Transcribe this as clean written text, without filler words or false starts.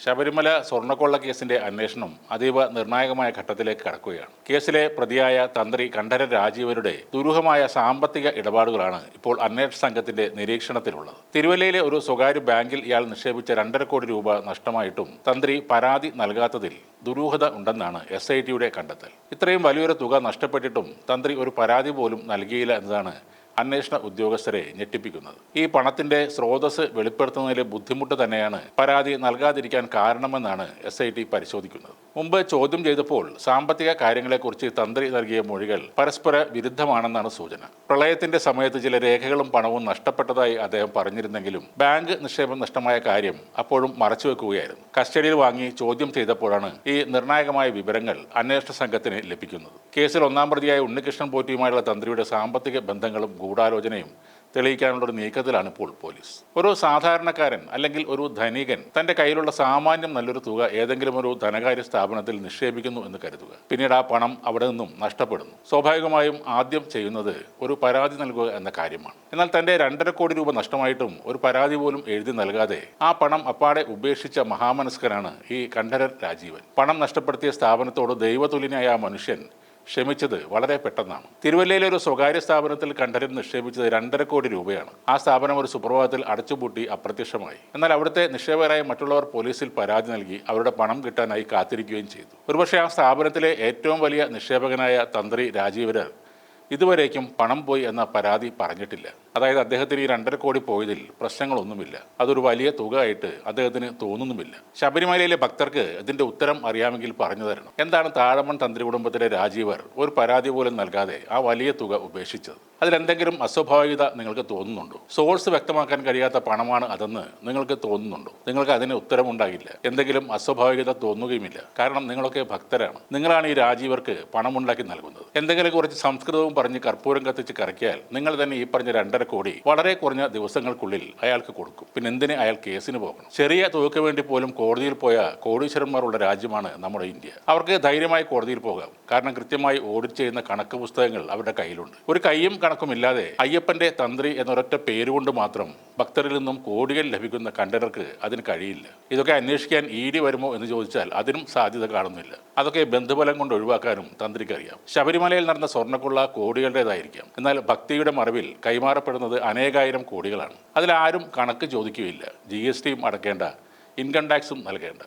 ശബരിമല സ്വർണ്ണക്കൊള്ള കേസിന്റെ അന്വേഷണം അതീവ നിർണായകമായ ഘട്ടത്തിലേക്ക് കടക്കുകയാണ്. കേസിലെ പ്രതിയായ തന്ത്രി കണ്ഠരര് രാജീവരുടെ ദുരൂഹമായ സാമ്പത്തിക ഇടപാടുകളാണ് ഇപ്പോൾ അന്വേഷണ സംഘത്തിന്റെ നിരീക്ഷണത്തിലുള്ളത്. തിരുവല്ലയിലെ ഒരു സ്വകാര്യ ബാങ്കിൽ ഇയാൾ നിക്ഷേപിച്ച 2.5 കോടി രൂപ നഷ്ടമായിട്ടും തന്ത്രി പരാതി നൽകാത്തതിൽ ദുരൂഹത ഉണ്ടെന്നാണ് SITയുടെ കണ്ടെത്തൽ. ഇത്രയും വലിയൊരു തുക നഷ്ടപ്പെട്ടിട്ടും തന്ത്രി ഒരു പരാതി പോലും നൽകിയില്ല എന്നതാണ് അന്വേഷണ ഉദ്യോഗസ്ഥരെ ഞെട്ടിപ്പിക്കുന്നത്. ഈ പണത്തിന്റെ സ്രോതസ് വെളിപ്പെടുത്തുന്നതിലെ ബുദ്ധിമുട്ട് തന്നെയാണ് പരാതി നൽകാതിരിക്കാൻ കാരണമെന്നാണ് SIT പരിശോധിക്കുന്നത്. മുമ്പ് ചോദ്യം ചെയ്തപ്പോൾ സാമ്പത്തിക കാര്യങ്ങളെക്കുറിച്ച് തന്ത്രി നൽകിയ മൊഴികൾ പരസ്പര വിരുദ്ധമാണെന്നാണ് സൂചന. പ്രളയത്തിന്റെ സമയത്ത് ചില രേഖകളും പണവും നഷ്ടപ്പെട്ടതായി അദ്ദേഹം പറഞ്ഞിരുന്നെങ്കിലും ബാങ്ക് നിക്ഷേപം നഷ്ടമായ കാര്യം അപ്പോഴും മറച്ചുവെക്കുകയായിരുന്നു. കസ്റ്റഡിയിൽ വാങ്ങി ചോദ്യം ചെയ്തപ്പോഴാണ് ഈ നിർണായകമായ വിവരങ്ങൾ അന്വേഷണ സംഘത്തിന് ലഭിക്കുന്നത്. കേസിൽ 1-ാം പ്രതിയായ ഉണ്ണികൃഷ്ണൻ പോറ്റിയുമായുള്ള തന്ത്രിയുടെ സാമ്പത്തിക ബന്ധങ്ങളും ഗൂഢാലോചനയും തെളിയിക്കാനുള്ളൊരു നീക്കത്തിലാണ് ഇപ്പോൾ പോലീസ്. ഒരു സാധാരണക്കാരൻ അല്ലെങ്കിൽ ഒരു ധനികൻ തന്റെ കയ്യിലുള്ള സാമാന്യം നല്ലൊരു തുക ഏതെങ്കിലും ഒരു ധനകാര്യ സ്ഥാപനത്തിൽ നിക്ഷേപിക്കുന്നു എന്ന് കരുതുക. പിന്നീട് ആ പണം അവിടെ നിന്നും നഷ്ടപ്പെടുന്നു. സ്വാഭാവികമായും ആദ്യം ചെയ്യുന്നത് ഒരു പരാതി നൽകുക എന്ന കാര്യമാണ്. എന്നാൽ തന്റെ 2.5 കോടി രൂപ നഷ്ടമായിട്ടും ഒരു പരാതി പോലും എഴുതി നൽകാതെ ആ പണം അപ്പാടെ ഉപേക്ഷിച്ച മഹാമനസ്കനാണ് ഈ കണ്ഠരര് രാജീവൻ. പണം നഷ്ടപ്പെടുത്തിയ സ്ഥാപനത്തോട് ദൈവതുല്യനായ ആ മനുഷ്യൻ ക്ഷമിച്ചത് വളരെ പെട്ടെന്നാണ്. തിരുവല്ലയിലെ ഒരു സ്വകാര്യ സ്ഥാപനത്തിൽ കണ്ഠരര് നിക്ഷേപിച്ചത് 2.5 കോടി രൂപയാണ്. ആ സ്ഥാപനം ഒരു സുപ്രഭാതത്തിൽ അടച്ചുപൂട്ടി അപ്രത്യക്ഷമായി. എന്നാൽ അവിടുത്തെ നിക്ഷേപകരായ മറ്റുള്ളവർ പോലീസിൽ പരാതി നൽകി അവരുടെ പണം കിട്ടാനായി കാത്തിരിക്കുകയും ചെയ്തു. ഒരുപക്ഷെ ആ സ്ഥാപനത്തിലെ ഏറ്റവും വലിയ നിക്ഷേപകനായ തന്ത്രി രാജീവര് ഇതുവരേക്കും പണം പോയി എന്ന പരാതി പറഞ്ഞിട്ടില്ല. അതായത് അദ്ദേഹത്തിന് ഈ 2.5 കോടി പോയതിൽ പ്രശ്നങ്ങളൊന്നുമില്ല. അതൊരു വലിയ തുക ആയിട്ട് അദ്ദേഹത്തിന് തോന്നുന്നുമില്ല. ശബരിമലയിലെ ഭക്തർക്ക് ഇതിന്റെ ഉത്തരം അറിയാമെങ്കിൽ പറഞ്ഞു തരണം. എന്താണ് താഴമൺ തന്ത്രി കുടുംബത്തിലെ രാജീവർ ഒരു പരാതി പോലും നൽകാതെ ആ വലിയ തുക ഉപേക്ഷിച്ചത്? അതിലെന്തെങ്കിലും അസ്വാഭാവികത നിങ്ങൾക്ക് തോന്നുന്നുണ്ടോ? സോഴ്സ് വ്യക്തമാക്കാൻ കഴിയാത്ത പണമാണ് അതെന്ന് നിങ്ങൾക്ക് തോന്നുന്നുണ്ടോ? നിങ്ങൾക്ക് അതിന് ഉത്തരമുണ്ടാകില്ല. എന്തെങ്കിലും അസ്വാഭാവികത തോന്നുകയുമില്ല. കാരണം നിങ്ങളൊക്കെ ഭക്തരാണ്. നിങ്ങളാണ് ഈ രാജീവർക്ക് പണമുണ്ടാക്കി നൽകുന്നത്. എന്തെങ്കിലും കുറച്ച് സംസ്കൃതവും പറഞ്ഞ് കർപ്പൂരം കത്തിച്ച് കറക്കിയാൽ നിങ്ങൾ തന്നെ ഈ പറഞ്ഞ 2.5 കോടി വളരെ കുറഞ്ഞ ദിവസങ്ങൾക്കുള്ളിൽ അയാൾക്ക് കൊടുക്കും. പിന്നെ എന്തിന് അയാൾ കേസിന് പോകണം? ചെറിയ തുകയ്ക്ക് വേണ്ടി പോലും കോടതിയിൽ പോയ കോടീശ്വരന്മാരുള്ള രാജ്യമാണ് നമ്മുടെ ഇന്ത്യ. അവർക്ക് ധൈര്യമായി കോടതിയിൽ പോകാം. കാരണം കൃത്യമായി ഓഡിറ്റ് ചെയ്യുന്ന കണക്ക് പുസ്തകങ്ങൾ അവരുടെ കയ്യിലുണ്ട്. ഒരു കയ്യും കണക്കുമില്ലാതെ അയ്യപ്പന്റെ തന്ത്രി എന്നൊരൊറ്റ പേരുകൊണ്ട് മാത്രം ഭക്തരിൽ നിന്നും കോടികൾ ലഭിക്കുന്ന കണ്ഠരർക്ക് അതിന് കഴിയില്ല. ഇതൊക്കെ അന്വേഷിക്കാൻ ED വരുമോ എന്ന് ചോദിച്ചാൽ അതിനും സാധ്യത കാണുന്നില്ല. അതൊക്കെ ബന്ധുബലം കൊണ്ട് ഒഴിവാക്കാനും തന്ത്രിക്കറിയാം. ശബരിമലയിൽ നടന്ന സ്വർണ്ണക്കൊള്ള കോടികളുടേതായിരിക്കാം. എന്നാൽ ഭക്തിയുടെ മറവിൽ കൈമാറപ്പെടുന്നത് അനേകായിരം കോടികളാണ്. അതിലാരും കണക്ക് ചോദിക്കുകയില്ല. GSTയും അടക്കേണ്ട, ഇൻകം ടാക്സും നൽകേണ്ട.